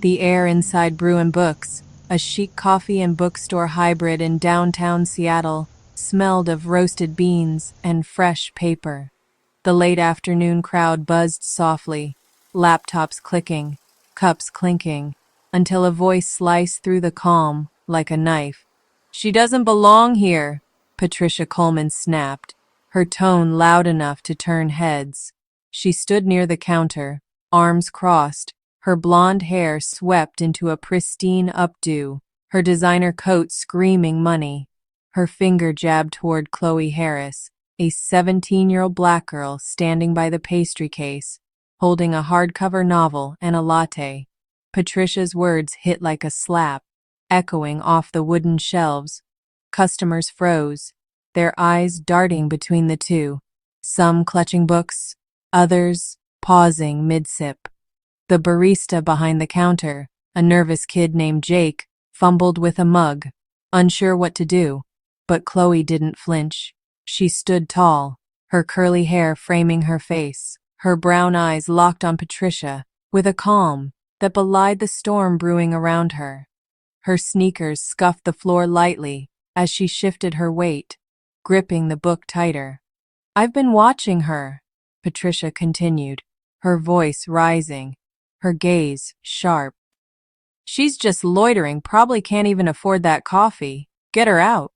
The air inside Brew and Books, a chic coffee and bookstore hybrid in downtown Seattle, smelled of roasted beans and fresh paper. The late afternoon crowd buzzed softly, laptops clicking, cups clinking, until a voice sliced through the calm like a knife. "She doesn't belong here," Patricia Coleman snapped, her tone loud enough to turn heads. She stood near the counter, arms crossed, her blonde hair swept into a pristine updo, her designer coat screaming money. Her finger jabbed toward Chloe Harris, a 17-year-old black girl standing by the pastry case, holding a hardcover novel and a latte. Patricia's words hit like a slap, echoing off the wooden shelves. Customers froze, their eyes darting between the two, some clutching books, others pausing mid-sip. The barista behind the counter, a nervous kid named Jake, fumbled with a mug, unsure what to do. But Chloe didn't flinch. She stood tall, her curly hair framing her face, her brown eyes locked on Patricia, with a calm that belied the storm brewing around her. Her sneakers scuffed the floor lightly as she shifted her weight, gripping the book tighter. "I've been watching her," Patricia continued, her voice rising, her gaze sharp. "She's just loitering, probably can't even afford that coffee. Get her out."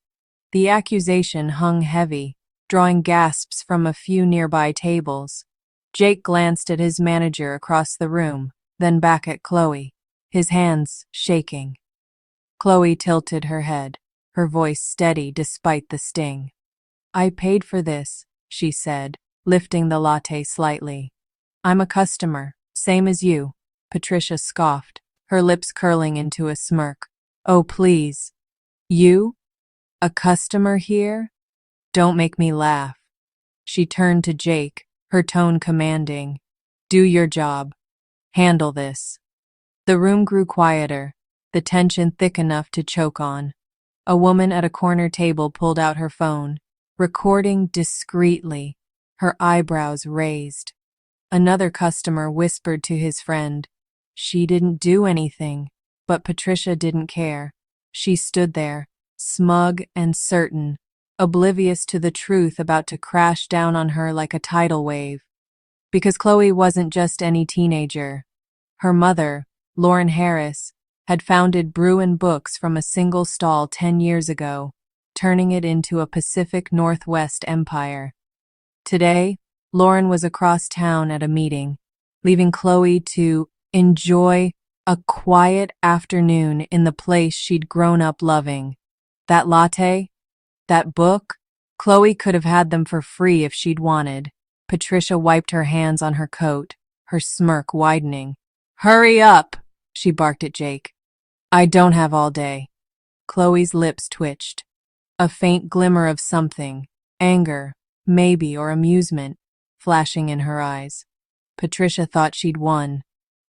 The accusation hung heavy, drawing gasps from a few nearby tables. Jake glanced at his manager across the room, then back at Chloe, his hands shaking. Chloe tilted her head, her voice steady despite the sting. "I paid for this," she said, lifting the latte slightly. "I'm a customer, same as you," Patricia scoffed, her lips curling into a smirk. "Oh, please. You? A customer here? Don't make me laugh." She turned to Jake, her tone commanding. "Do your job. Handle this." The room grew quieter, the tension thick enough to choke on. A woman at a corner table pulled out her phone, recording discreetly, her eyebrows raised. Another customer whispered to his friend. She didn't do anything, but Patricia didn't care. She stood there, smug and certain, oblivious to the truth about to crash down on her like a tidal wave. Because Chloe wasn't just any teenager. Her mother, Lauren Harris, had founded Brew and Books from a single stall 10 years ago, turning it into a Pacific Northwest empire. Today, Lauren was across town at a meeting, leaving Chloe to enjoy a quiet afternoon in the place she'd grown up loving. That latte? That book? Chloe could have had them for free if she'd wanted. Patricia wiped her hands on her coat, her smirk widening. "Hurry up!" she barked at Jake. "I don't have all day." Chloe's lips twitched. A faint glimmer of something, anger, maybe, or amusement, flashing in her eyes. Patricia thought she'd won.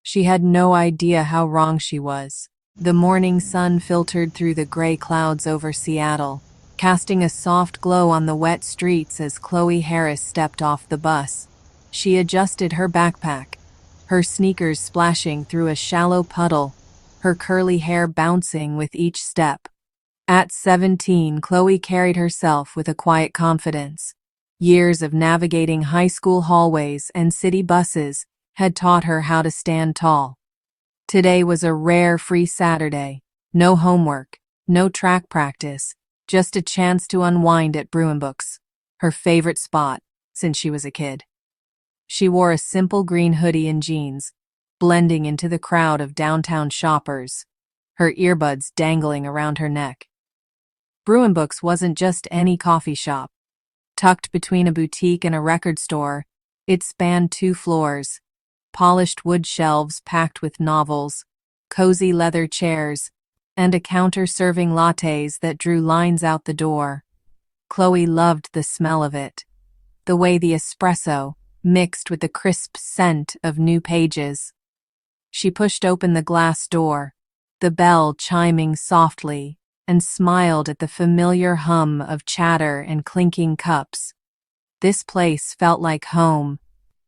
She had no idea how wrong she was. The morning sun filtered through the gray clouds over Seattle, casting a soft glow on the wet streets as Chloe Harris stepped off the bus. She adjusted her backpack, her sneakers splashing through a shallow puddle, her curly hair bouncing with each step. At 17, Chloe carried herself with a quiet confidence. Years of navigating high school hallways and city buses had taught her how to stand tall. Today was a rare free Saturday. No homework, no track practice, just a chance to unwind at Brew and Books, her favorite spot since she was a kid. She wore a simple green hoodie and jeans, blending into the crowd of downtown shoppers, her earbuds dangling around her neck. Brew and Books wasn't just any coffee shop. Tucked between a boutique and a record store, it spanned 2 floors, polished wood shelves packed with novels, cozy leather chairs, and a counter serving lattes that drew lines out the door. Chloe loved the smell of it, the way the espresso mixed with the crisp scent of new pages. She pushed open the glass door, the bell chiming softly, and smiled at the familiar hum of chatter and clinking cups. This place felt like home,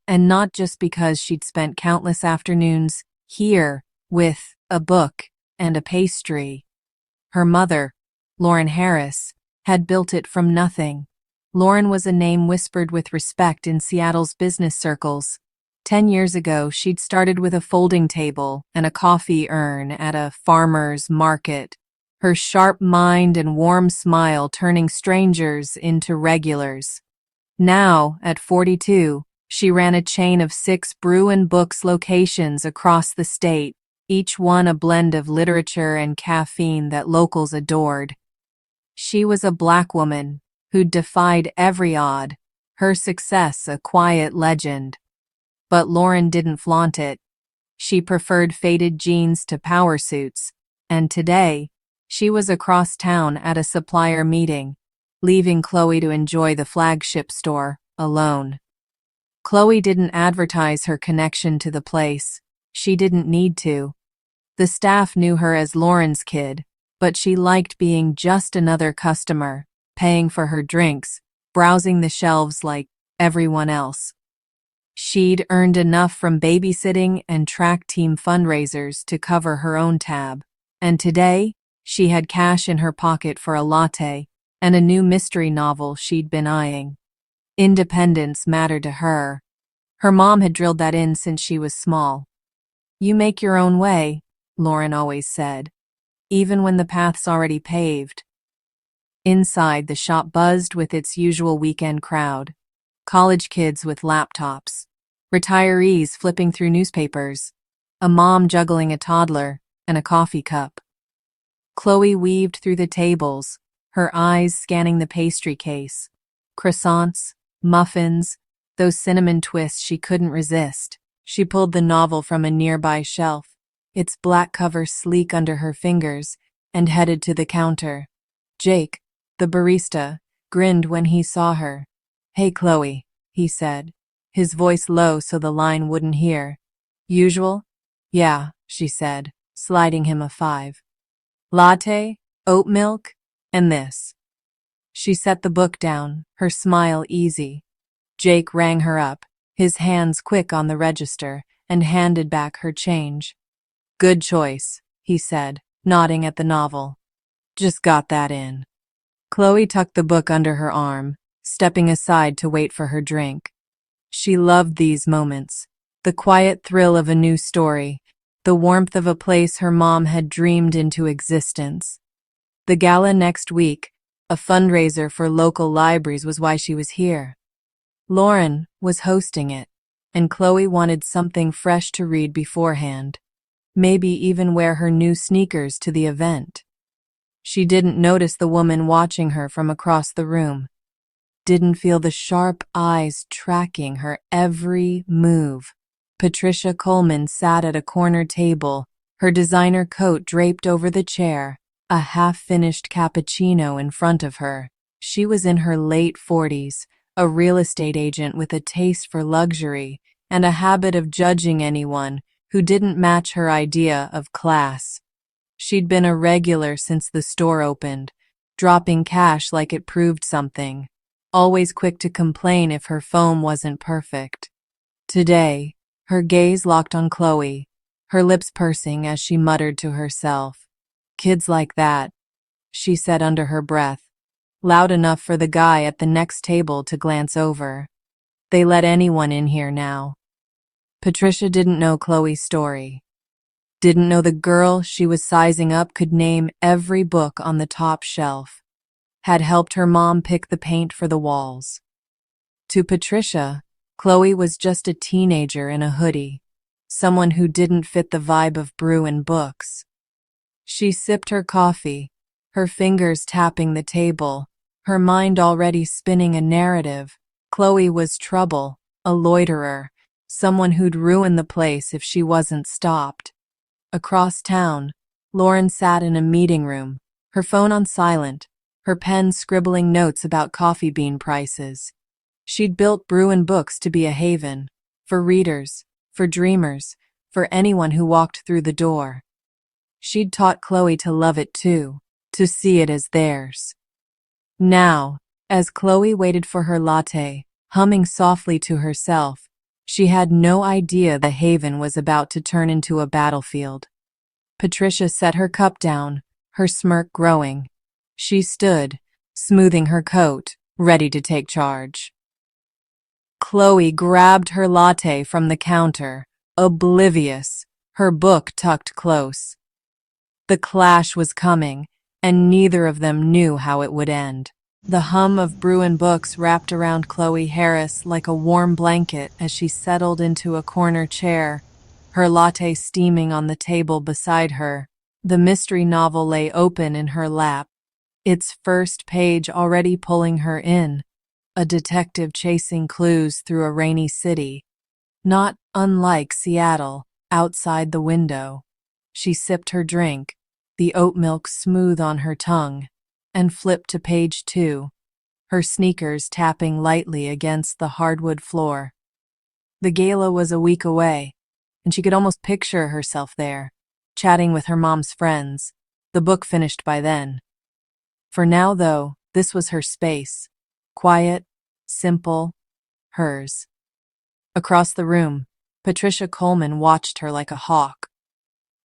and not just because she'd spent countless afternoons here with a book and a pastry. Her mother, Lauren Harris, had built it from nothing. Lauren was a name whispered with respect in Seattle's business circles. 10 years ago, she'd started with a folding table and a coffee urn at a farmer's market, her sharp mind and warm smile turning strangers into regulars. Now, at 42, she ran a chain of 6 Brew and Books locations across the state, each one a blend of literature and caffeine that locals adored. She was a Black woman who'd defied every odd, her success a quiet legend. But Lauren didn't flaunt it. She preferred faded jeans to power suits, and today, she was across town at a supplier meeting, leaving Chloe to enjoy the flagship store alone. Chloe didn't advertise her connection to the place. She didn't need to. The staff knew her as Lauren's kid, but she liked being just another customer, paying for her drinks, browsing the shelves like everyone else. She'd earned enough from babysitting and track team fundraisers to cover her own tab, and today, she had cash in her pocket for a latte and a new mystery novel she'd been eyeing. Independence mattered to her. Her mom had drilled that in since she was small. "You make your own way," Lauren always said, even when the path's already paved. Inside, the shop buzzed with its usual weekend crowd. College kids with laptops, retirees flipping through newspapers, a mom juggling a toddler and a coffee cup. Chloe weaved through the tables, her eyes scanning the pastry case. Croissants, muffins, those cinnamon twists she couldn't resist. She pulled the novel from a nearby shelf, its black cover sleek under her fingers, and headed to the counter. Jake, the barista, grinned when he saw her. "Hey, Chloe," he said, his voice low so the line wouldn't hear. "Usual?" "Yeah," she said, sliding him a 5. "Latte, oat milk, and this." She set the book down, her smile easy. Jake rang her up, his hands quick on the register, and handed back her change. "Good choice," he said, nodding at the novel. "Just got that in." Chloe tucked the book under her arm, stepping aside to wait for her drink. She loved these moments, the quiet thrill of a new story, the warmth of a place her mom had dreamed into existence. The gala next week, a fundraiser for local libraries, was why she was here. Lauren was hosting it, and Chloe wanted something fresh to read beforehand, maybe even wear her new sneakers to the event. She didn't notice the woman watching her from across the room, didn't feel the sharp eyes tracking her every move. Patricia Coleman sat at a corner table, her designer coat draped over the chair, a half-finished cappuccino in front of her. She was in her late 40s, a real estate agent with a taste for luxury and a habit of judging anyone who didn't match her idea of class. She'd been a regular since the store opened, dropping cash like it proved something, always quick to complain if her foam wasn't perfect. Today, her gaze locked on Chloe, her lips pursing as she muttered to herself. "Kids like that," she said under her breath, loud enough for the guy at the next table to glance over. They let anyone in here now. Patricia didn't know Chloe's story. Didn't know the girl she was sizing up could name every book on the top shelf. Had helped her mom pick the paint for the walls. To Patricia, Chloe was just a teenager in a hoodie, someone who didn't fit the vibe of Brew and Books. She sipped her coffee, her fingers tapping the table, her mind already spinning a narrative. Chloe was trouble, a loiterer, someone who'd ruin the place if she wasn't stopped. Across town, Lauren sat in a meeting room, her phone on silent, her pen scribbling notes about coffee bean prices. She'd built Brew and Books to be a haven, for readers, for dreamers, for anyone who walked through the door. She'd taught Chloe to love it too, to see it as theirs. Now, as Chloe waited for her latte, humming softly to herself, she had no idea the haven was about to turn into a battlefield. Patricia set her cup down, her smirk growing. She stood, smoothing her coat, ready to take charge. Chloe grabbed her latte from the counter, oblivious, her book tucked close. The clash was coming, and neither of them knew how it would end. The hum of Bruin books wrapped around Chloe Harris like a warm blanket as she settled into a corner chair, her latte steaming on the table beside her. The mystery novel lay open in her lap, its first page already pulling her in, a detective chasing clues through a rainy city, not unlike Seattle, outside the window. She sipped her drink, the oat milk smooth on her tongue, and flipped to page 2, her sneakers tapping lightly against the hardwood floor. The gala was a week away, and she could almost picture herself there, chatting with her mom's friends, the book finished by then. For now, though, this was her space. Quiet, simple, hers. Across the room, Patricia Coleman watched her like a hawk.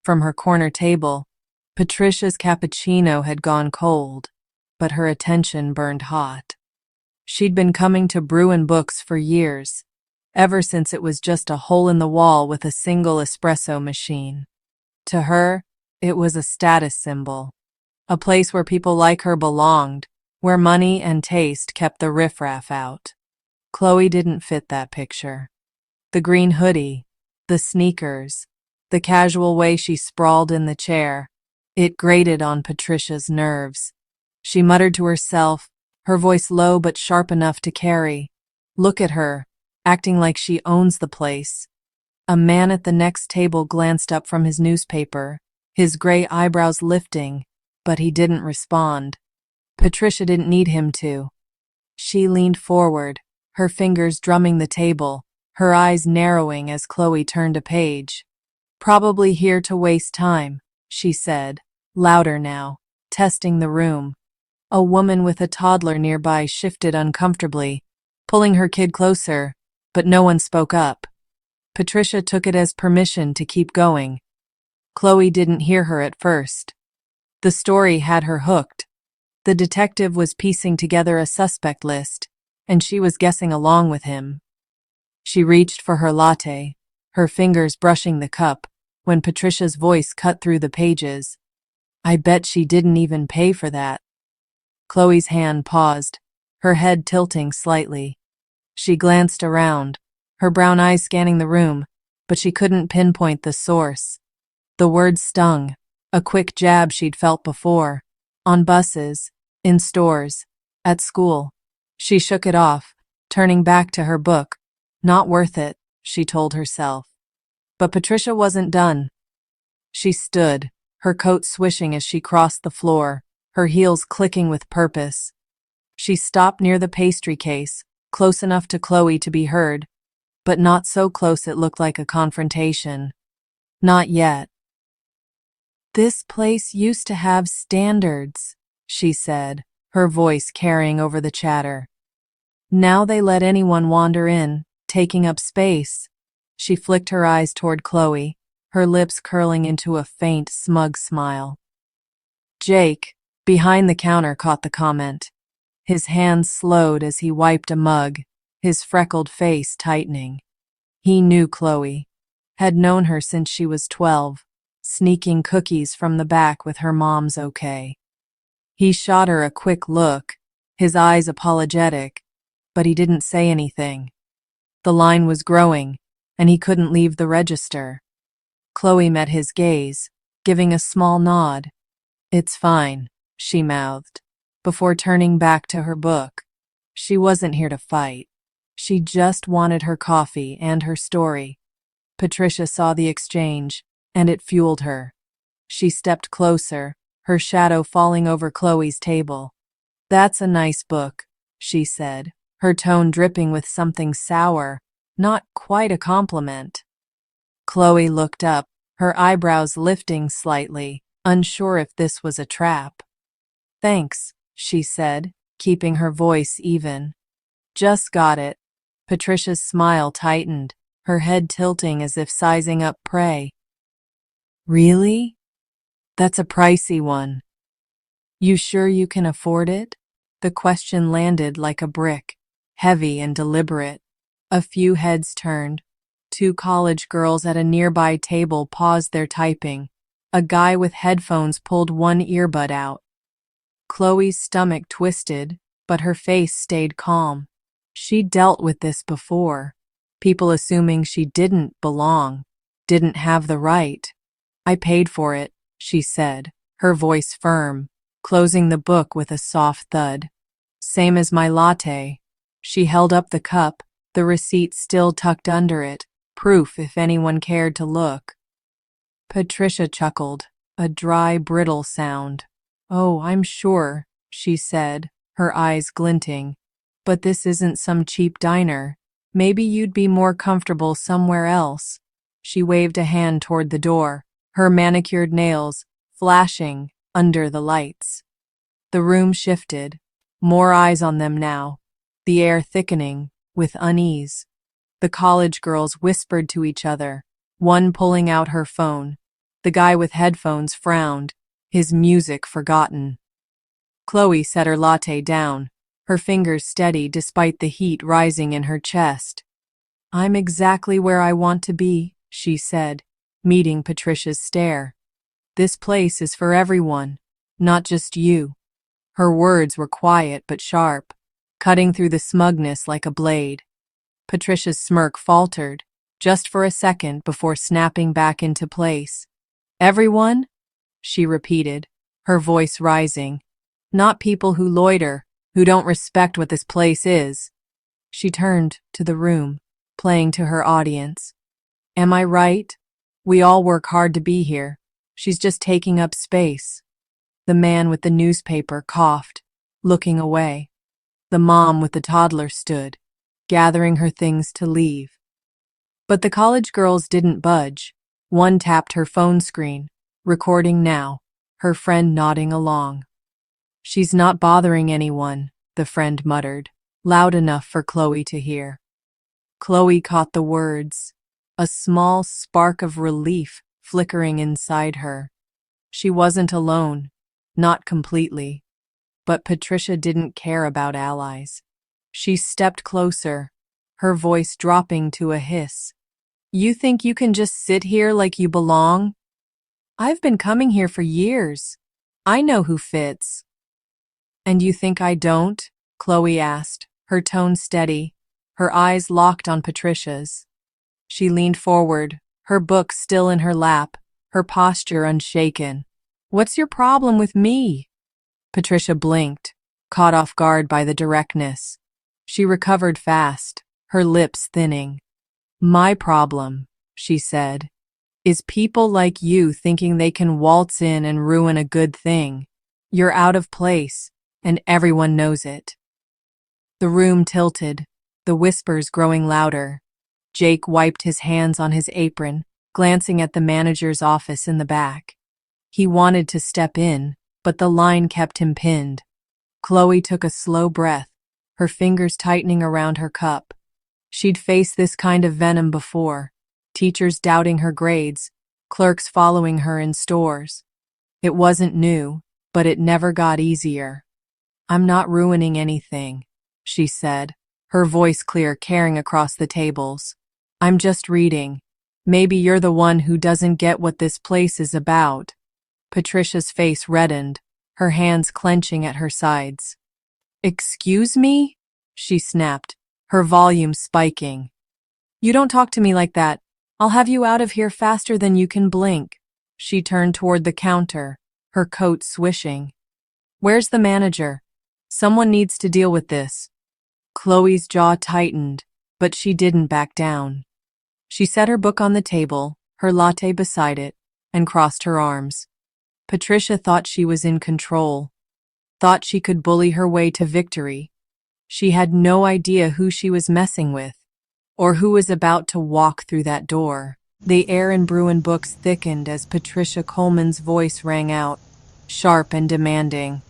From her corner table, Patricia's cappuccino had gone cold, but her attention burned hot. She'd been coming to Bruin Books for years, ever since it was just a hole in the wall with a single espresso machine. To her, it was a status symbol, a place where people like her belonged, where money and taste kept the riffraff out. Chloe didn't fit that picture. The green hoodie, the sneakers, the casual way she sprawled in the chair, it grated on Patricia's nerves. She muttered to herself, her voice low but sharp enough to carry. Look at her, acting like she owns the place. A man at the next table glanced up from his newspaper, his gray eyebrows lifting, but he didn't respond. Patricia didn't need him to. She leaned forward, her fingers drumming the table, her eyes narrowing as Chloe turned a page. Probably here to waste time, she said, louder now, testing the room. A woman with a toddler nearby shifted uncomfortably, pulling her kid closer, but no one spoke up. Patricia took it as permission to keep going. Chloe didn't hear her at first. The story had her hooked. The detective was piecing together a suspect list, and she was guessing along with him. She reached for her latte, her fingers brushing the cup, when Patricia's voice cut through the pages. I bet she didn't even pay for that. Chloe's hand paused, her head tilting slightly. She glanced around, her brown eyes scanning the room, but she couldn't pinpoint the source. The words stung, a quick jab she'd felt before, on buses, in stores, at school. She shook it off, turning back to her book. Not worth it, she told herself. But Patricia wasn't done. She stood, her coat swishing as she crossed the floor, her heels clicking with purpose. She stopped near the pastry case, close enough to Chloe to be heard, but not so close it looked like a confrontation. Not yet. This place used to have standards, she said, her voice carrying over the chatter. Now they let anyone wander in, taking up space. She flicked her eyes toward Chloe, her lips curling into a faint, smug smile. Jake, behind the counter, caught the comment. His hands slowed as he wiped a mug, his freckled face tightening. He knew Chloe, had known her since she was 12, sneaking cookies from the back with her mom's okay. He shot her a quick look, his eyes apologetic, but he didn't say anything. The line was growing, and he couldn't leave the register. Chloe met his gaze, giving a small nod. It's fine, she mouthed, before turning back to her book. She wasn't here to fight. She just wanted her coffee and her story. Patricia saw the exchange, and it fueled her. She stepped closer, her shadow falling over Chloe's table. That's a nice book, she said, her tone dripping with something sour, not quite a compliment. Chloe looked up, her eyebrows lifting slightly, unsure if this was a trap. Thanks, she said, keeping her voice even. Just got it. Patricia's smile tightened, her head tilting as if sizing up prey. Really? That's a pricey one. You sure you can afford it? The question landed like a brick, heavy and deliberate. A few heads turned. Two college girls at a nearby table paused their typing. A guy with headphones pulled one earbud out. Chloe's stomach twisted, but her face stayed calm. She'd dealt with this before. People assuming she didn't belong, didn't have the right. I paid for it, she said, her voice firm, closing the book with a soft thud. Same as my latte. She held up the cup, the receipt still tucked under it, proof if anyone cared to look. Patricia chuckled, a dry, brittle sound. Oh, I'm sure, she said, her eyes glinting. But this isn't some cheap diner. Maybe you'd be more comfortable somewhere else. She waved a hand toward the door, her manicured nails flashing under the lights. The room shifted, more eyes on them now, the air thickening with unease. The college girls whispered to each other, one pulling out her phone. The guy with headphones frowned, his music forgotten. Chloe set her latte down, her fingers steady despite the heat rising in her chest. I'm exactly where I want to be, she said, meeting Patricia's stare. This place is for everyone, not just you. Her words were quiet but sharp, cutting through the smugness like a blade. Patricia's smirk faltered, just for a second before snapping back into place. Everyone? She repeated, her voice rising. Not people who loiter, who don't respect what this place is. She turned to the room, playing to her audience. Am I right? We all work hard to be here. She's just taking up space. The man with the newspaper coughed, looking away. The mom with the toddler stood, gathering her things to leave. But the college girls didn't budge. One tapped her phone screen, recording now, her friend nodding along. She's not bothering anyone, the friend muttered, loud enough for Chloe to hear. Chloe caught the words, a small spark of relief flickering inside her. She wasn't alone, not completely. But Patricia didn't care about allies. She stepped closer, her voice dropping to a hiss. You think you can just sit here like you belong? I've been coming here for years. I know who fits. And you think I don't? Chloe asked, her tone steady, her eyes locked on Patricia's. She leaned forward, her book still in her lap, her posture unshaken. What's your problem with me? Patricia blinked, caught off guard by the directness. She recovered fast, her lips thinning. My problem, she said, is people like you thinking they can waltz in and ruin a good thing. You're out of place, and everyone knows it. The room tilted, the whispers growing louder. Jake wiped his hands on his apron, glancing at the manager's office in the back. He wanted to step in, but the line kept him pinned. Chloe took a slow breath, her fingers tightening around her cup. She'd faced this kind of venom before, teachers doubting her grades, clerks following her in stores. It wasn't new, but it never got easier. I'm not ruining anything, she said, her voice clear, carrying across the tables. I'm just reading. Maybe you're the one who doesn't get what this place is about. Patricia's face reddened, her hands clenching at her sides. Excuse me? She snapped, her volume spiking. You don't talk to me like that. I'll have you out of here faster than you can blink. She turned toward the counter, her coat swishing. Where's the manager? Someone needs to deal with this. Chloe's jaw tightened, but she didn't back down. She set her book on the table, her latte beside it, and crossed her arms. Patricia thought she was in control, thought she could bully her way to victory. She had no idea who she was messing with, or who was about to walk through that door. The air in Bruin Books thickened as Patricia Coleman's voice rang out, sharp and demanding.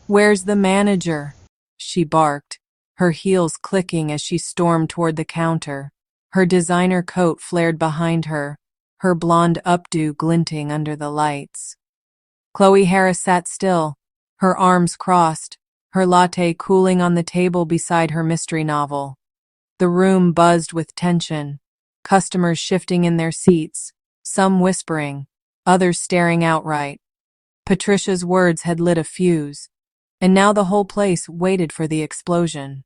Where's the manager? She barked, her heels clicking as she stormed toward the counter. Her designer coat flared behind her, her blonde updo glinting under the lights. Chloe Harris sat still, her arms crossed, her latte cooling on the table beside her mystery novel. The room buzzed with tension, customers shifting in their seats, some whispering, others staring outright. Patricia's words had lit a fuse, and now the whole place waited for the explosion.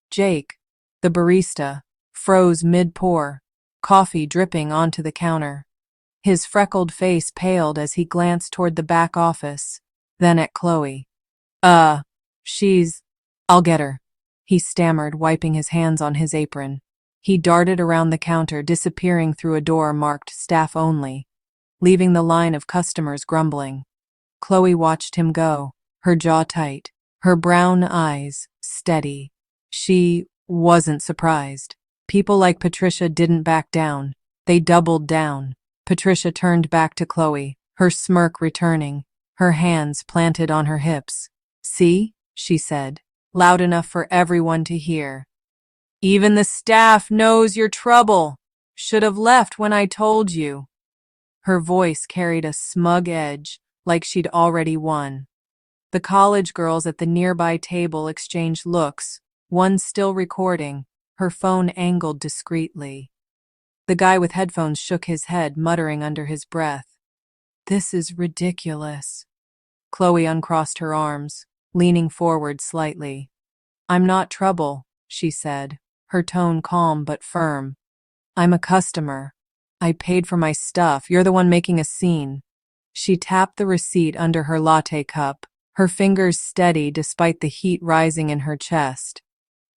Jake, the barista, froze mid-pour, coffee dripping onto the counter. His freckled face paled as he glanced toward the back office, then at Chloe. She's… I'll get her," he stammered, wiping his hands on his apron. He darted around the counter, disappearing through a door marked staff only, leaving the line of customers grumbling. Chloe watched him go, her jaw tight, her brown eyes steady. She wasn't surprised. People like Patricia didn't back down. They doubled down. Patricia turned back to Chloe, her smirk returning, her hands planted on her hips. "See?" she said, loud enough for everyone to hear. "Even the staff knows you're trouble. Should have left when I told you." Her voice carried a smug edge, like she'd already won. The college girls at the nearby table exchanged looks, one still recording, her phone angled discreetly. The guy with headphones shook his head, muttering under his breath, "This is ridiculous." Chloe uncrossed her arms, leaning forward slightly. "I'm not trouble," she said, her tone calm but firm. "I'm a customer. I paid for my stuff. You're the one making a scene." She tapped the receipt under her latte cup, her fingers steady despite the heat rising in her chest.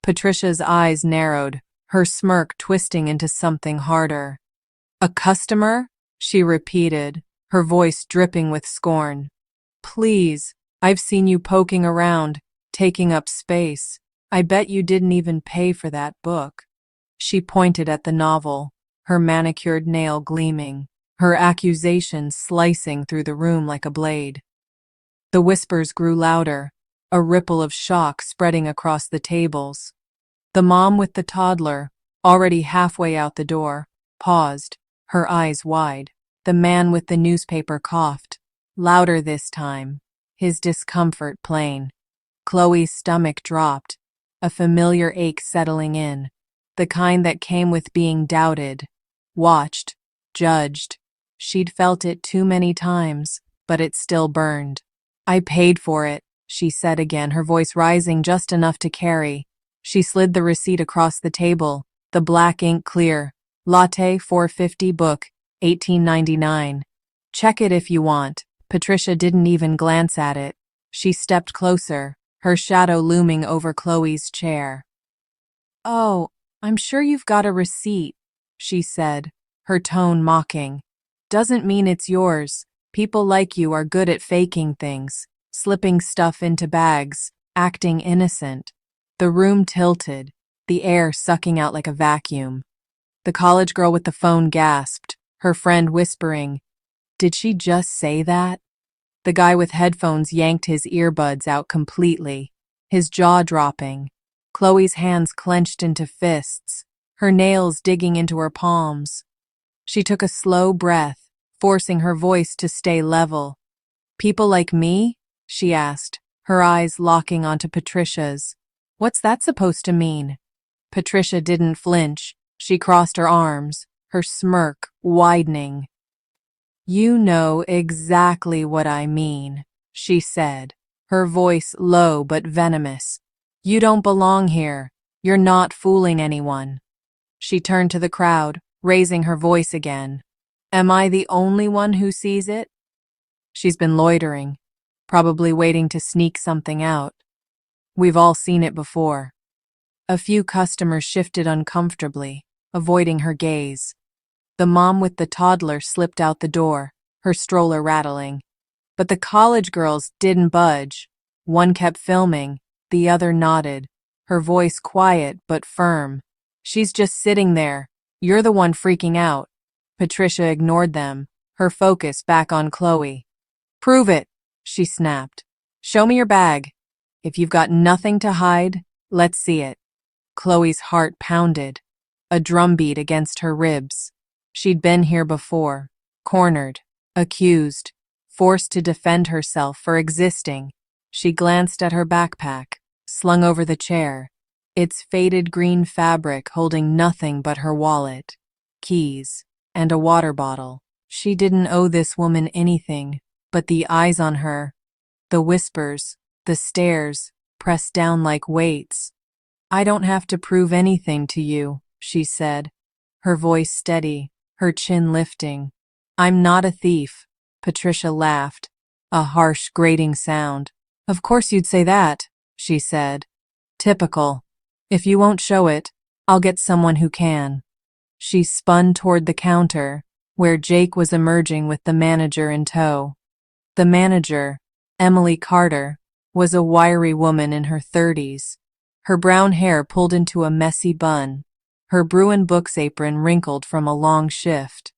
Patricia's eyes narrowed, her smirk twisting into something harder. "A customer?" she repeated, her voice dripping with scorn. "Please, I've seen you poking around, taking up space. I bet you didn't even pay for that book." She pointed at the novel, her manicured nail gleaming, her accusation slicing through the room like a blade. The whispers grew louder, a ripple of shock spreading across the tables. The mom with the toddler, already halfway out the door, paused, her eyes wide. The man with the newspaper coughed, louder this time, his discomfort plain. Chloe's stomach dropped, a familiar ache settling in, the kind that came with being doubted, watched, judged. She'd felt it too many times, but it still burned. "I paid for it," she said again, her voice rising just enough to carry. She slid the receipt across the table, the black ink clear. "Latte, $4.50, book, $18.99. Check it if you want." Patricia didn't even glance at it. She stepped closer, her shadow looming over Chloe's chair. "Oh, I'm sure you've got a receipt," she said, her tone mocking. "Doesn't mean it's yours. People like you are good at faking things, slipping stuff into bags, acting innocent." The room tilted, the air sucking out like a vacuum. The college girl with the phone gasped, her friend whispering, "Did she just say that?" The guy with headphones yanked his earbuds out completely, his jaw dropping. Chloe's hands clenched into fists, her nails digging into her palms. She took a slow breath, forcing her voice to stay level. "People like me?" she asked, her eyes locking onto Patricia's. "What's that supposed to mean?" Patricia didn't flinch. She crossed her arms, her smirk widening. "You know exactly what I mean," she said, her voice low but venomous. "You don't belong here. You're not fooling anyone." She turned to the crowd, raising her voice again. "Am I the only one who sees it?" She's been loitering, probably waiting to sneak something out. We've all seen it before. A few customers shifted uncomfortably, avoiding her gaze. The mom with the toddler slipped out the door, her stroller rattling. But the college girls didn't budge. One kept filming, the other nodded, her voice quiet but firm. "She's just sitting there. You're the one freaking out." Patricia ignored them, her focus back on Chloe. "Prove it," she snapped. "Show me your bag. If you've got nothing to hide, let's see it." Chloe's heart pounded, a drumbeat against her ribs. She'd been here before, cornered, accused, forced to defend herself for existing. She glanced at her backpack, slung over the chair, its faded green fabric holding nothing but her wallet, keys, and a water bottle. She didn't owe this woman anything, but the eyes on her, the whispers, the stares, pressed down like weights. "I don't have to prove anything to you," she said, her voice steady, her chin lifting. "I'm not a thief." Patricia laughed, a harsh, grating sound. "Of course you'd say that," she said. "Typical. If you won't show it, I'll get someone who can." She spun toward the counter, where Jake was emerging with the manager in tow. The manager, Emily Carter, was a wiry woman in her 30s, her brown hair pulled into a messy bun, her Bruin Books apron wrinkled from a long shift.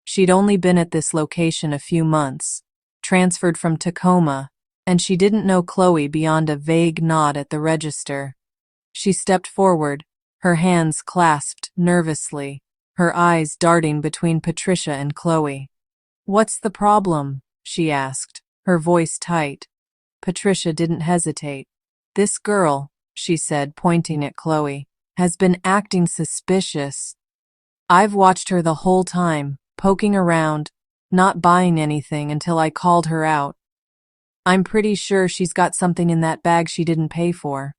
She'd only been at this location a few months, transferred from Tacoma, and she didn't know Chloe beyond a vague nod at the register. She stepped forward, her hands clasped nervously, her eyes darting between Patricia and Chloe. "What's the problem?" she asked, her voice tight. Patricia didn't hesitate. "This girl," she said, pointing at Chloe, "has been acting suspicious. I've watched her the whole time, poking around, not buying anything until I called her out. I'm pretty sure she's got something in that bag she didn't pay for."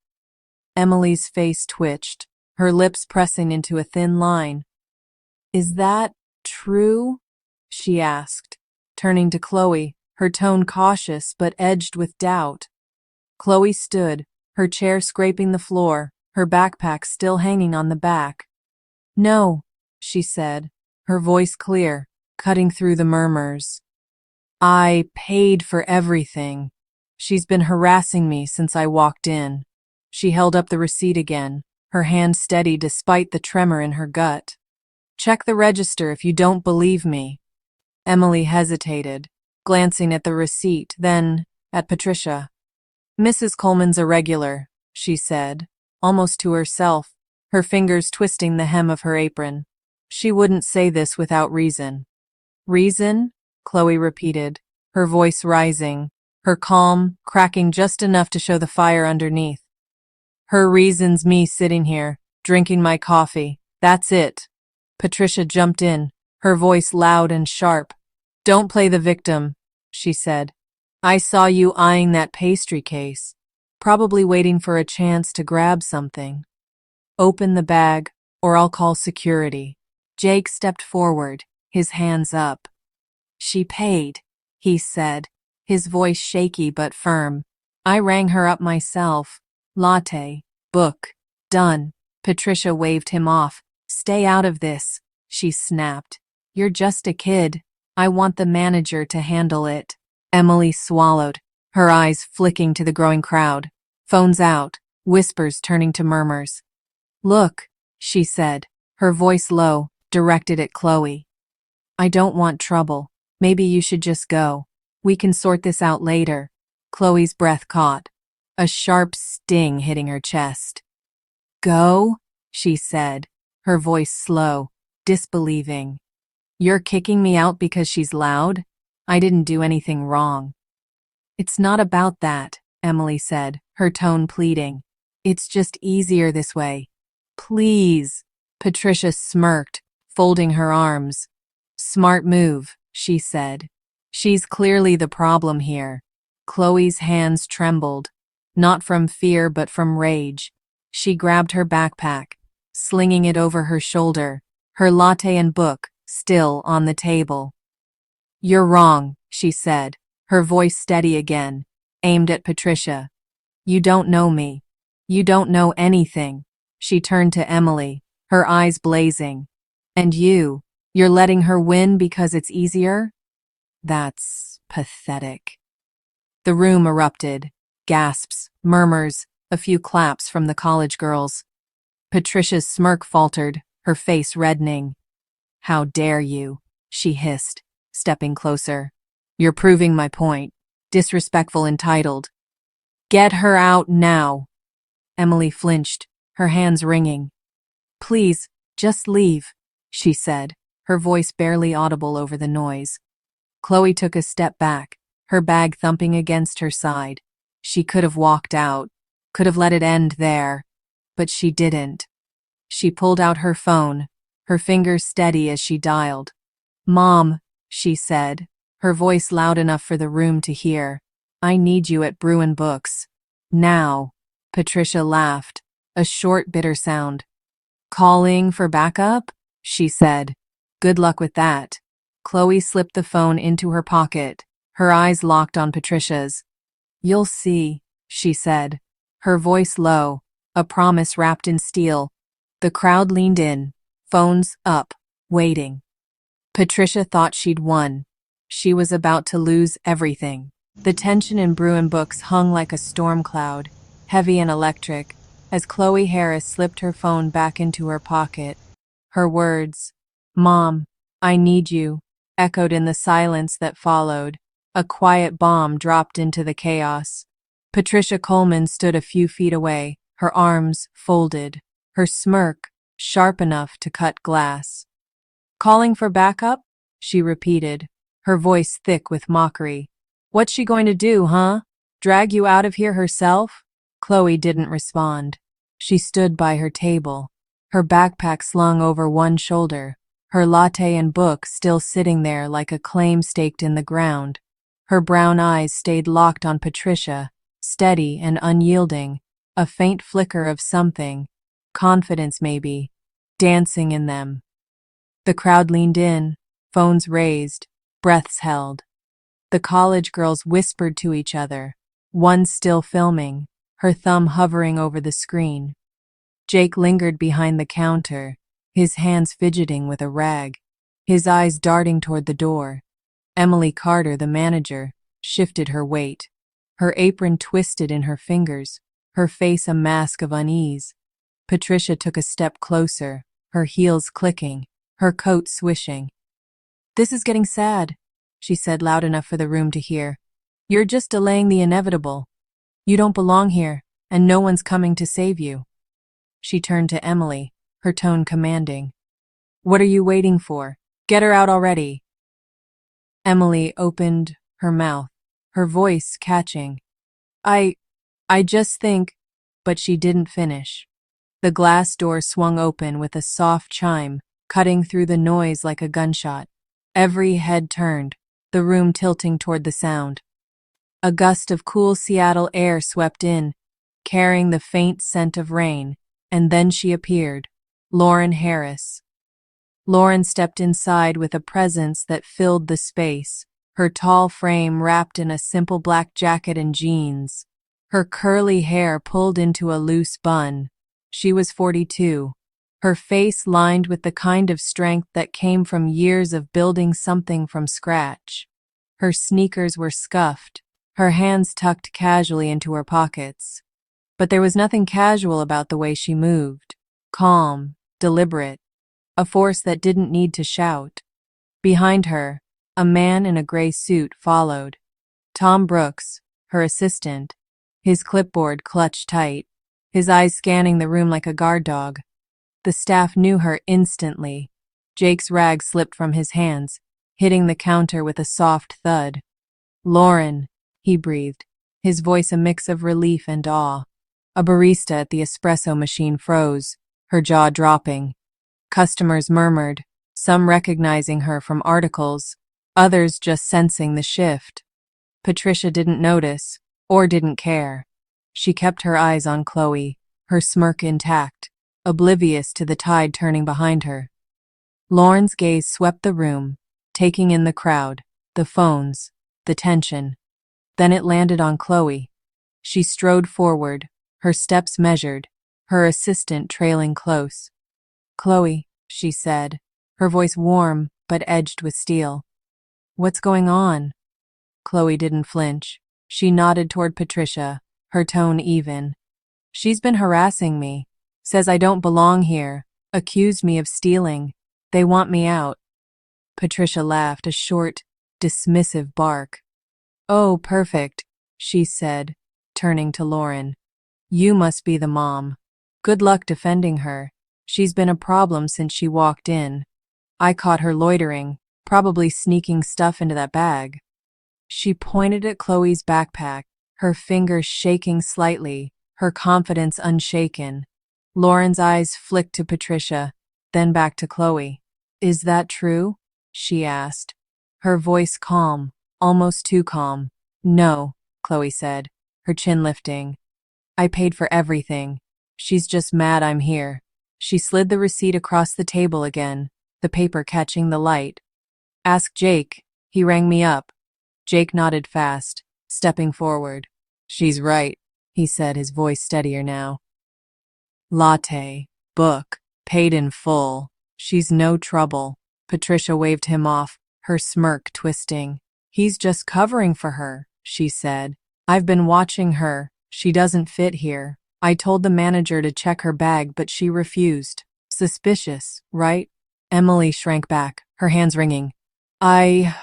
Emily's face twitched, her lips pressing into a thin line. "Is that true?" she asked, turning to Chloe, her tone cautious but edged with doubt. Chloe stood, her chair scraping the floor, her backpack still hanging on the back. "No," she said, her voice clear, cutting through the murmurs. "I paid for everything. She's been harassing me since I walked in." She held up the receipt again, her hand steady despite the tremor in her gut. "Check the register if you don't believe me." Emily hesitated, glancing at the receipt, then at Patricia. "Mrs. Coleman's a regular," she said, almost to herself, her fingers twisting the hem of her apron. "She wouldn't say this without reason." "Reason?" Chloe repeated, her voice rising, her calm cracking just enough to show the fire underneath. "Her reason's me sitting here, drinking my coffee. That's it." Patricia jumped in, her voice loud and sharp. "Don't play the victim," she said. "I saw you eyeing that pastry case, probably waiting for a chance to grab something. Open the bag, or I'll call security." Jake stepped forward, his hands up. "She paid," he said, his voice shaky but firm. "I rang her up myself. Latte, book, done." Patricia waved him off. "Stay out of this," she snapped. "You're just a kid. I want the manager to handle it." Emily swallowed, her eyes flicking to the growing crowd. Phones out, whispers turning to murmurs. "Look," she said, her voice low, directed at Chloe. "I don't want trouble. Maybe you should just go. We can sort this out later." Chloe's breath caught, a sharp sting hitting her chest. "Go?" she said, her voice slow, disbelieving. "You're kicking me out because she's loud? I didn't do anything wrong." "It's not about that," Emily said, her tone pleading. "It's just easier this way. Please." Patricia smirked, folding her arms. "Smart move," she said. "She's clearly the problem here." Chloe's hands trembled, not from fear but from rage. She grabbed her backpack, slinging it over her shoulder, her latte and book still on the table. "You're wrong," she said, her voice steady again, aimed at Patricia. "You don't know me. You don't know anything." She turned to Emily, her eyes blazing. "And you're letting her win because it's easier? That's pathetic." The room erupted. Gasps, murmurs, a few claps from the college girls. Patricia's smirk faltered, her face reddening. "How dare you?" she hissed, stepping closer. "You're proving my point. Disrespectful, entitled." "Get her out now." Emily flinched, her hands wringing. "Please, just leave," she said, her voice barely audible over the noise. Chloe took a step back, her bag thumping against her side. She could have walked out, could have let it end there, but she didn't. She pulled out her phone, her fingers steady as she dialed. "Mom," she said, her voice loud enough for the room to hear. "I need you at Bruin Books. Now." Patricia laughed, a short, bitter sound. "Calling for backup?" she said. "Good luck with that." Chloe slipped the phone into her pocket, her eyes locked on Patricia's. "You'll see," she said, her voice low, a promise wrapped in steel. The crowd leaned in, phones up, waiting. Patricia thought she'd won. She was about to lose everything. The tension in Bruin Books hung like a storm cloud, heavy and electric, as Chloe Harris slipped her phone back into her pocket. Her words, "Mom, I need you," echoed in the silence that followed. A quiet bomb dropped into the chaos. Patricia Coleman stood a few feet away, her arms folded, her smirk sharp enough to cut glass. "Calling for backup?" she repeated, her voice thick with mockery. "What's she going to do, huh? Drag you out of here herself?" Chloe didn't respond. She stood by her table, her backpack slung over one shoulder, her latte and book still sitting there like a claim staked in the ground. Her brown eyes stayed locked on Patricia, steady and unyielding, a faint flicker of something, confidence maybe, dancing in them. The crowd leaned in, phones raised, breaths held. The college girls whispered to each other, one still filming, her thumb hovering over the screen. Jake lingered behind the counter, his hands fidgeting with a rag, his eyes darting toward the door. Emily Carter, the manager, shifted her weight. Her apron twisted in her fingers, her face a mask of unease. Patricia took a step closer, her heels clicking, her coat swishing. "This is getting sad," she said loud enough for the room to hear. "You're just delaying the inevitable. You don't belong here, and no one's coming to save you." She turned to Emily, her tone commanding. "What are you waiting for? Get her out already." Emily opened her mouth, her voice catching. I just think," but she didn't finish. The glass door swung open with a soft chime, cutting through the noise like a gunshot. Every head turned, the room tilting toward the sound. A gust of cool Seattle air swept in, carrying the faint scent of rain, and then she appeared, Lauren Harris. Lauren stepped inside with a presence that filled the space, her tall frame wrapped in a simple black jacket and jeans, her curly hair pulled into a loose bun. She was 42, her face lined with the kind of strength that came from years of building something from scratch. Her sneakers were scuffed, her hands tucked casually into her pockets. But there was nothing casual about the way she moved. Calm, deliberate, a force that didn't need to shout. Behind her, a man in a gray suit followed. Tom Brooks, her assistant, his clipboard clutched tight, his eyes scanning the room like a guard dog. The staff knew her instantly. Jake's rag slipped from his hands, hitting the counter with a soft thud. "Lauren," he breathed, his voice a mix of relief and awe. A barista at the espresso machine froze, her jaw dropping. Customers murmured, some recognizing her from articles, others just sensing the shift. Patricia didn't notice, or didn't care. She kept her eyes on Chloe, her smirk intact, oblivious to the tide turning behind her. Lauren's gaze swept the room, taking in the crowd, the phones, the tension. Then it landed on Chloe. She strode forward, her steps measured, her assistant trailing close. "Chloe," she said, her voice warm but edged with steel. "What's going on?" Chloe didn't flinch. She nodded toward Patricia, her tone even. "She's been harassing me. Says I don't belong here. Accused me of stealing. They want me out." Patricia laughed, a short, dismissive bark. "Oh, perfect," she said, turning to Lauren. "You must be the mom. Good luck defending her. She's been a problem since she walked in. I caught her loitering, probably sneaking stuff into that bag. She pointed at Chloe's backpack, her fingers shaking slightly, her confidence unshaken. Lauren's eyes flicked to Patricia, then back to Chloe. Is that true? She asked, her voice calm, almost too calm. No, Chloe said, her chin lifting. I paid for everything. She's just mad I'm here. She slid the receipt across the table again, the paper catching the light. Ask Jake. He rang me up. Jake nodded fast, stepping forward. She's right, he said, his voice steadier now. Latte, book, paid in full. She's no trouble. Patricia waved him off, her smirk twisting. He's just covering for her, she said. I've been watching her. She doesn't fit here. I told the manager to check her bag, but she refused. Suspicious, right? Emily shrank back, her hands wringing. I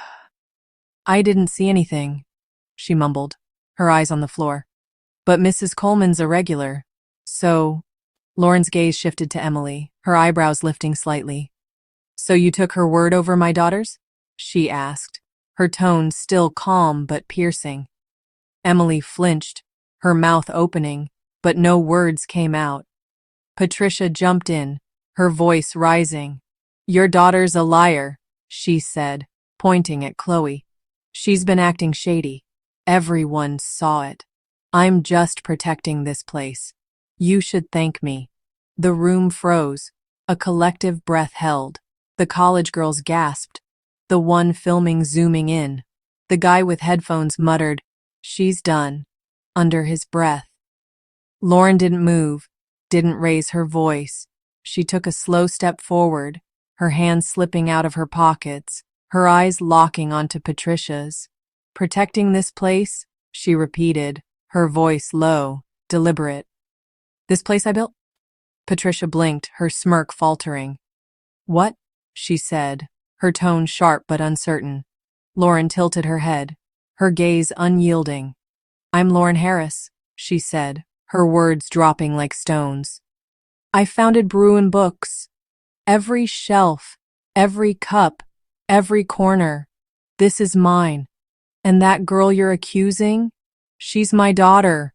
didn't see anything, she mumbled, her eyes on the floor. But Mrs. Coleman's a regular. So, Lauren's gaze shifted to Emily, her eyebrows lifting slightly. So you took her word over my daughter's? She asked, her tone still calm but piercing. Emily flinched, her mouth opening, but no words came out. Patricia jumped in, her voice rising. Your daughter's a liar, she said, pointing at Chloe. She's been acting shady. Everyone saw it. I'm just protecting this place. You should thank me. The room froze. A collective breath held. The college girls gasped. The one filming zooming in. The guy with headphones muttered, She's done, under his breath. Lauren didn't move, didn't raise her voice. She took a slow step forward, her hands slipping out of her pockets, her eyes locking onto Patricia's. Protecting this place, she repeated, her voice low, deliberate. This place I built? Patricia blinked, her smirk faltering. What? She said, her tone sharp but uncertain. Lauren tilted her head, her gaze unyielding. I'm Lauren Harris, she said, her words dropping like stones. I founded Brew and Books. Every shelf, every cup, every corner. This is mine. And that girl you're accusing? She's my daughter.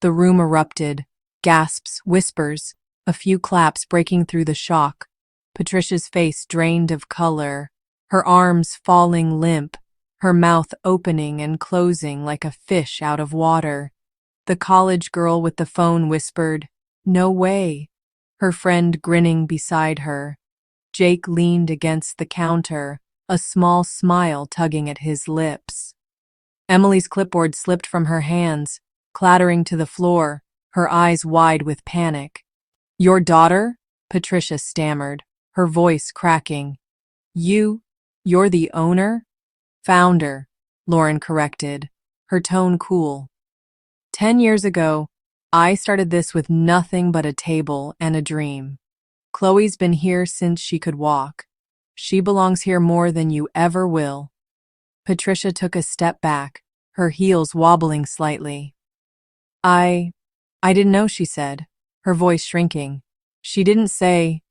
The room erupted. Gasps, whispers, a few claps breaking through the shock. Patricia's face drained of color, her arms falling limp, her mouth opening and closing like a fish out of water. The college girl with the phone whispered, No way. Her friend grinning beside her. Jake leaned against the counter, a small smile tugging at his lips. Emily's clipboard slipped from her hands, clattering to the floor, her eyes wide with panic. Your daughter? Patricia stammered, her voice cracking. You're the owner? Founder, Lauren corrected, her tone cool. 10 years ago, I started this with nothing but a table and a dream. Chloe's been here since she could walk. She belongs here more than you ever will. Patricia took a step back, her heels wobbling slightly. I didn't know, she said, her voice shrinking. She didn't say.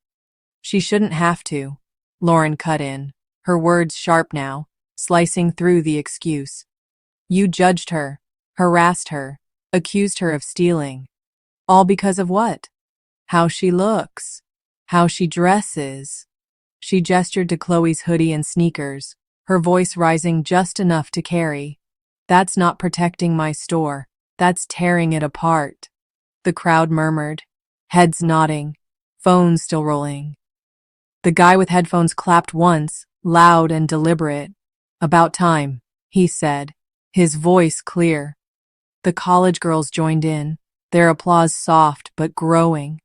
She shouldn't have to. Lauren cut in, her words sharp now, slicing through the excuse. You judged her, harassed her, accused her of stealing. All because of what? How she looks. How she dresses. She gestured to Chloe's hoodie and sneakers, her voice rising just enough to carry. That's not protecting my store. That's tearing it apart. The crowd murmured, heads nodding, phones still rolling. The guy with headphones clapped once, loud and deliberate. About time, he said, his voice clear. The college girls joined in, their applause soft but growing.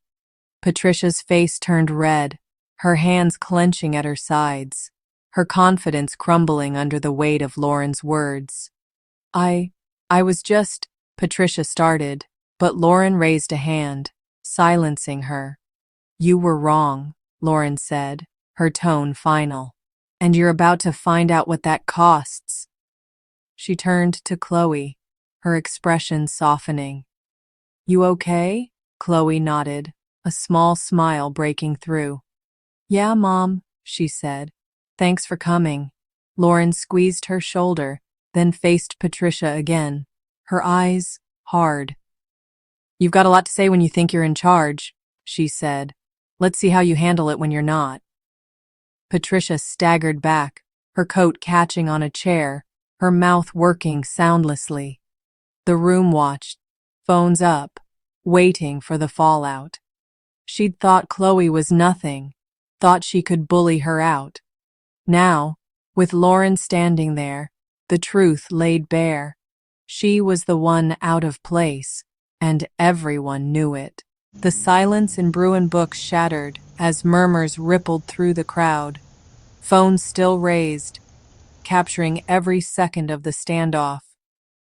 Patricia's face turned red, her hands clenching at her sides, her confidence crumbling under the weight of Lauren's words. I was just, Patricia started, but Lauren raised a hand, silencing her. You were wrong, Lauren said, her tone final. And you're about to find out what that costs. She turned to Chloe, her expression softening. You okay? Chloe nodded, a small smile breaking through. Yeah, Mom, she said. Thanks for coming. Lauren squeezed her shoulder, then faced Patricia again, her eyes hard. You've got a lot to say when you think you're in charge, she said. Let's see how you handle it when you're not. Patricia staggered back, her coat catching on a chair, her mouth working soundlessly. The room watched, phones up, waiting for the fallout. She'd thought Chloe was nothing, thought she could bully her out. Now, with Lauren standing there, the truth laid bare. She was the one out of place, and everyone knew it. The silence in Bruin Books shattered as murmurs rippled through the crowd. Phones still raised, capturing every second of the standoff.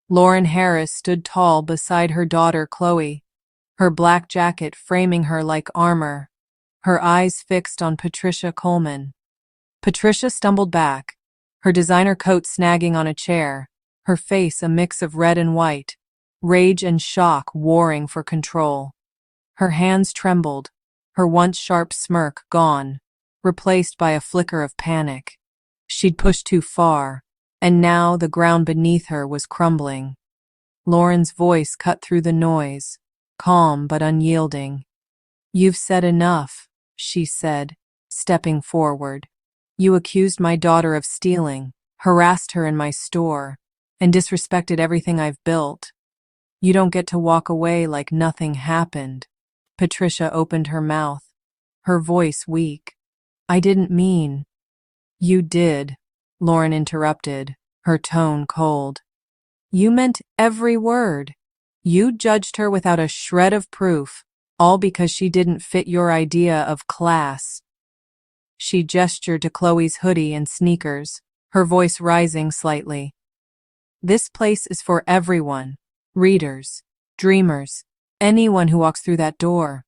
Lauren Harris stood tall beside her daughter Chloe, her black jacket framing her like armor, her eyes fixed on Patricia Coleman. Patricia stumbled back, her designer coat snagging on a chair, her face a mix of red and white, rage and shock warring for control. Her hands trembled, her once sharp smirk gone, replaced by a flicker of panic. She'd pushed too far, and now the ground beneath her was crumbling. Lauren's voice cut through the noise, calm but unyielding. You've said enough, she said, stepping forward. You accused my daughter of stealing, harassed her in my store, and disrespected everything I've built. You don't get to walk away like nothing happened. Patricia opened her mouth, her voice weak. I didn't mean. You did, Lauren interrupted, her tone cold. You meant every word. You judged her without a shred of proof, all because she didn't fit your idea of class. She gestured to Chloe's hoodie and sneakers, her voice rising slightly. This place is for everyone, readers, dreamers, anyone who walks through that door.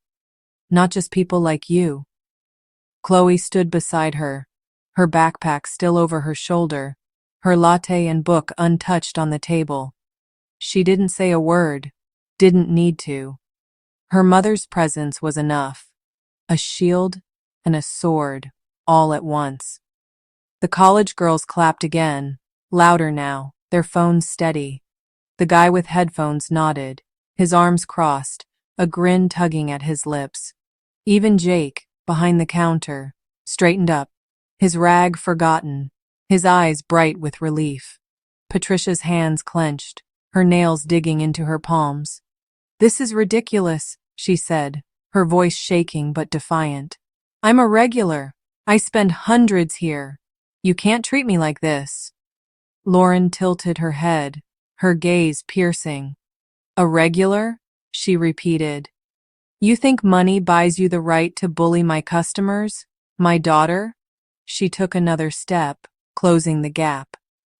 Not just people like you. Chloe stood beside her, her backpack still over her shoulder, her latte and book untouched on the table. She didn't say a word, didn't need to. Her mother's presence was enough. A shield and a sword, all at once. The college girls clapped again, louder now, their phones steady. The guy with headphones nodded, his arms crossed, a grin tugging at his lips. Even Jake, behind the counter, straightened up, his rag forgotten, his eyes bright with relief. Patricia's hands clenched, her nails digging into her palms. This is ridiculous, she said, her voice shaking but defiant. I'm a regular. I spend hundreds here. You can't treat me like this. Lauren tilted her head, her gaze piercing. A regular? She repeated. You think money buys you the right to bully my customers? My daughter? She took another step, closing the gap.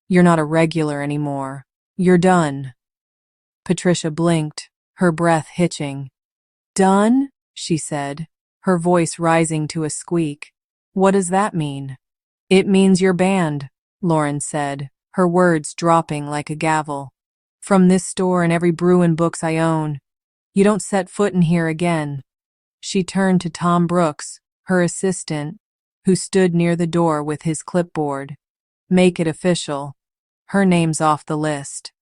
You're not a regular anymore. You're done. Patricia blinked, her breath hitching. Done? She said, her voice rising to a squeak. What does that mean? It means you're banned, Lauren said, her words dropping like a gavel. From this store and every Bruin Books I own. You don't set foot in here again. She turned to Tom Brooks, her assistant, who stood near the door with his clipboard. Make it official. Her name's off the list.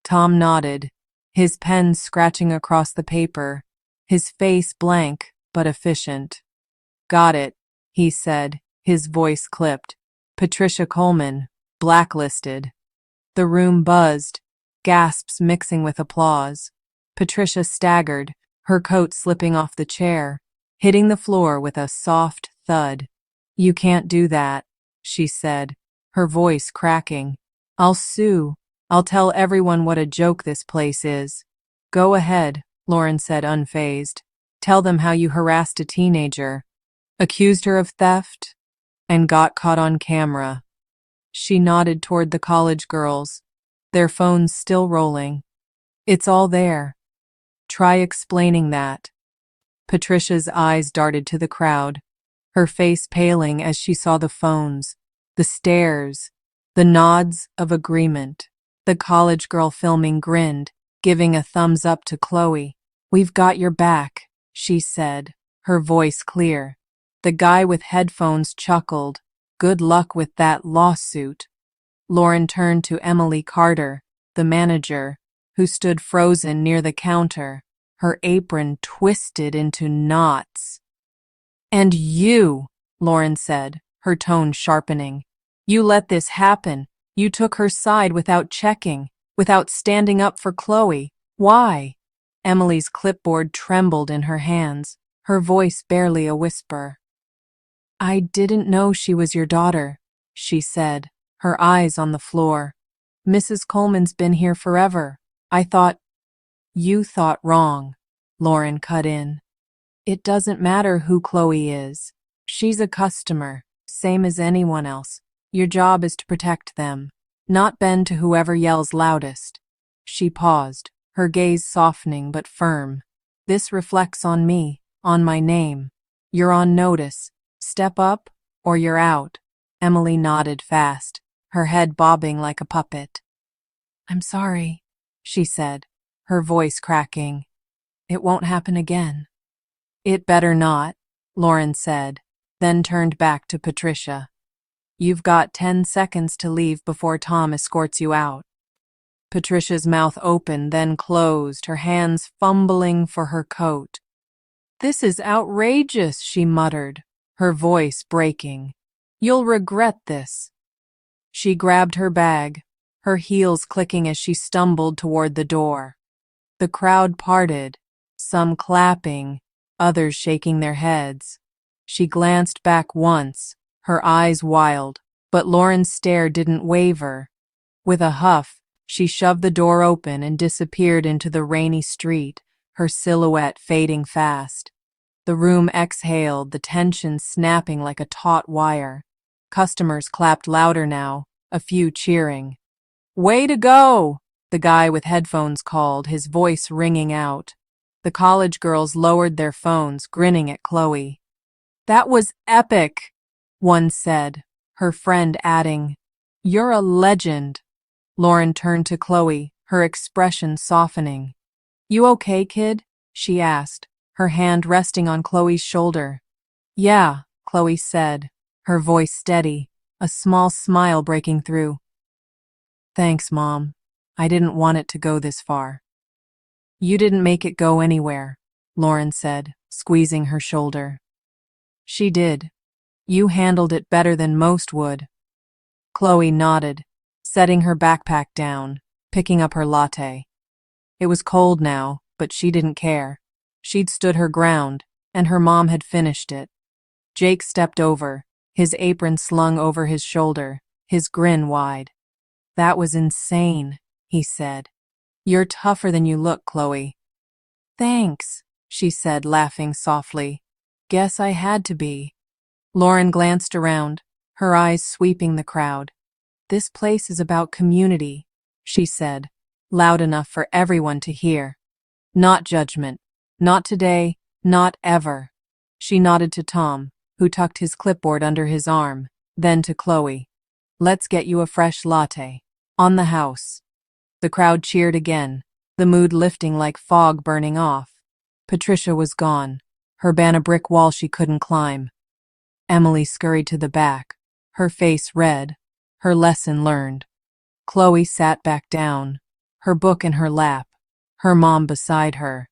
Tom nodded, his pen scratching across the paper, his face blank but efficient. Got it, he said, his voice clipped. Patricia Coleman, blacklisted. The room buzzed, gasps mixing with applause. Patricia staggered, her coat slipping off the chair, hitting the floor with a soft thud. You can't do that, she said, her voice cracking. I'll sue. I'll tell everyone what a joke this place is. Go ahead, Lauren said unfazed. Tell them how you harassed a teenager, accused her of theft, and got caught on camera. She nodded toward the college girls, their phones still rolling. It's all there. Try explaining that. Patricia's eyes darted to the crowd, her face paling as she saw the phones, the stares, the nods of agreement. The college girl filming grinned, giving a thumbs up to Chloe. We've got your back, she said, her voice clear. The guy with headphones chuckled. Good luck with that lawsuit. Lauren turned to Emily Carter, the manager, who stood frozen near the counter, her apron twisted into knots. And you, Lauren said, her tone sharpening. You let this happen. You took her side without checking, without standing up for Chloe. Why? Emily's clipboard trembled in her hands, her voice barely a whisper. I didn't know she was your daughter, she said, her eyes on the floor. Mrs. Coleman's been here forever. I thought. You thought wrong, Lauren cut in. It doesn't matter who Chloe is. She's a customer, same as anyone else. Your job is to protect them, not bend to whoever yells loudest. She paused, her gaze softening but firm. This reflects on me, on my name. You're on notice. Step up, or you're out. Emily nodded fast, her head bobbing like a puppet. I'm sorry, she said, her voice cracking. It won't happen again. It better not, Lauren said, then turned back to Patricia. You've got 10 seconds to leave before Tom escorts you out. Patricia's mouth opened, then closed, her hands fumbling for her coat. This is outrageous, she muttered, her voice breaking. You'll regret this. She grabbed her bag, her heels clicking as she stumbled toward the door. The crowd parted, some clapping, others shaking their heads. She glanced back once, her eyes wild, but Lauren's stare didn't waver. With a huff, she shoved the door open and disappeared into the rainy street, her silhouette fading fast. The room exhaled, the tension snapping like a taut wire. Customers clapped louder now, a few cheering. Way to go! The guy with headphones called, his voice ringing out. The college girls lowered their phones, grinning at Chloe. That was epic, one said, her friend adding, You're a legend. Lauren turned to Chloe, her expression softening. You okay, kid? She asked, her hand resting on Chloe's shoulder. Yeah, Chloe said, her voice steady, a small smile breaking through. Thanks, Mom. I didn't want it to go this far. You didn't make it go anywhere, Lauren said, squeezing her shoulder. She did. You handled it better than most would. Chloe nodded, setting her backpack down, picking up her latte. It was cold now, but she didn't care. She'd stood her ground, and her mom had finished it. Jake stepped over, his apron slung over his shoulder, his grin wide. That was insane, he said. You're tougher than you look, Chloe. Thanks, she said, laughing softly. Guess I had to be. Lauren glanced around, her eyes sweeping the crowd. This place is about community, she said, loud enough for everyone to hear. Not judgment. Not today, not ever. She nodded to Tom, who tucked his clipboard under his arm, then to Chloe. Let's get you a fresh latte. On the house. The crowd cheered again, the mood lifting like fog burning off. Patricia was gone, her ban a brick wall she couldn't climb. Emily scurried to the back, her face red, her lesson learned. Chloe sat back down, her book in her lap, her mom beside her.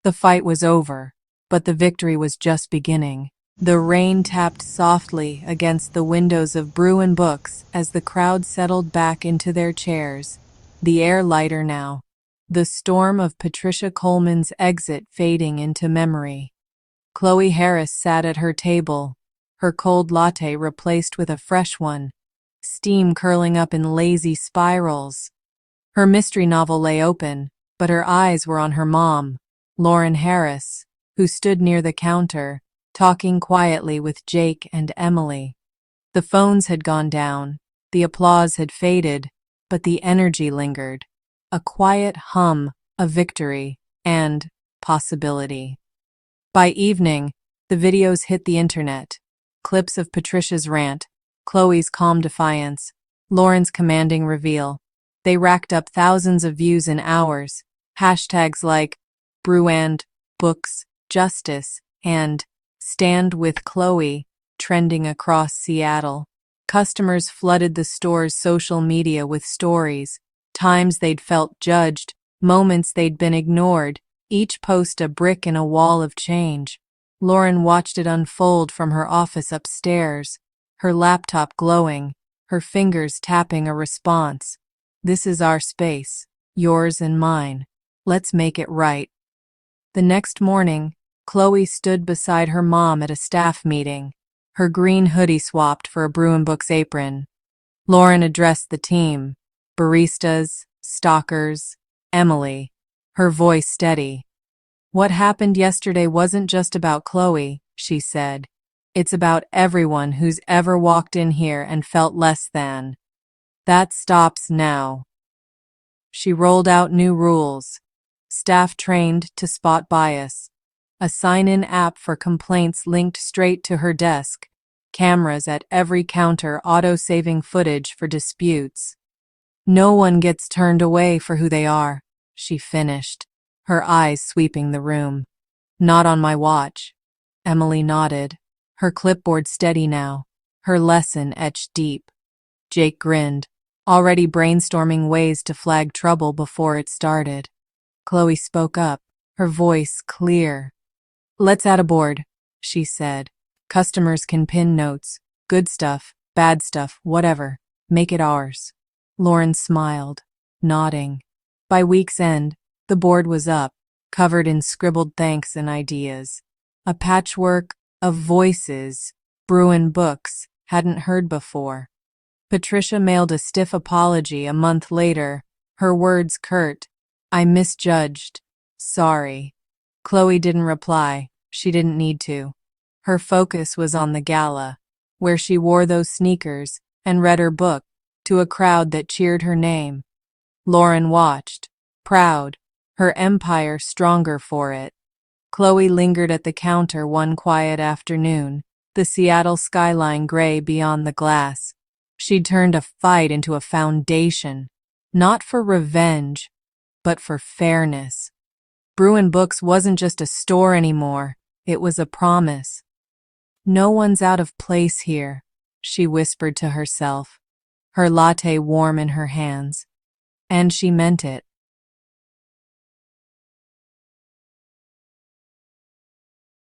The fight was over, but the victory was just beginning. The rain tapped softly against the windows of Brew and Books as the crowd settled back into their chairs, the air lighter now, the storm of Patricia Coleman's exit fading into memory. Chloe Harris sat at her table, her cold latte replaced with a fresh one, steam curling up in lazy spirals. Her mystery novel lay open, but her eyes were on her mom, Lauren Harris, who stood near the counter, talking quietly with Jake and Emily. The phones had gone down, the applause had faded, but the energy lingered, a quiet hum of victory and possibility. By evening, the videos hit the internet, clips of Patricia's rant, Chloe's calm defiance, Lauren's commanding reveal. They racked up thousands of views in hours, hashtags like Brew and Books, Justice, and Stand with Chloe trending across Seattle. Customers flooded the store's social media with stories, times they'd felt judged, moments they'd been ignored, each post a brick in a wall of change. Lauren watched it unfold from her office upstairs, her laptop glowing, her fingers tapping a response. This is our space, yours and mine. Let's make it right. The next morning, Chloe stood beside her mom at a staff meeting, her green hoodie swapped for a Brew and Books apron. Lauren addressed the team, baristas, stockers, Emily, her voice steady. What happened yesterday wasn't just about Chloe, she said. It's about everyone who's ever walked in here and felt less than. That stops now. She rolled out new rules. Staff trained to spot bias. A sign-in app for complaints linked straight to her desk. Cameras at every counter auto-saving footage for disputes. No one gets turned away for who they are, she finished, her eyes sweeping the room. Not on my watch. Emily nodded, her clipboard steady now, her lesson etched deep. Jake grinned, already brainstorming ways to flag trouble before it started. Chloe spoke up, her voice clear. Let's add a board, she said. Customers can pin notes, good stuff, bad stuff, whatever. Make it ours. Lauren smiled, nodding. By week's end, the board was up, covered in scribbled thanks and ideas. A patchwork of voices Brew and Books hadn't heard before. Patricia mailed a stiff apology a month later, her words curt. I misjudged. Sorry. Chloe didn't reply. She didn't need to. Her focus was on the gala, where she wore those sneakers and read her book to a crowd that cheered her name. Lauren watched, proud, her empire stronger for it. Chloe lingered at the counter one quiet afternoon, the Seattle skyline gray beyond the glass. She'd turned a fight into a foundation, not for revenge, but for fairness. Brew and Books wasn't just a store anymore, it was a promise. No one's out of place here, she whispered to herself, her latte warm in her hands. And she meant it.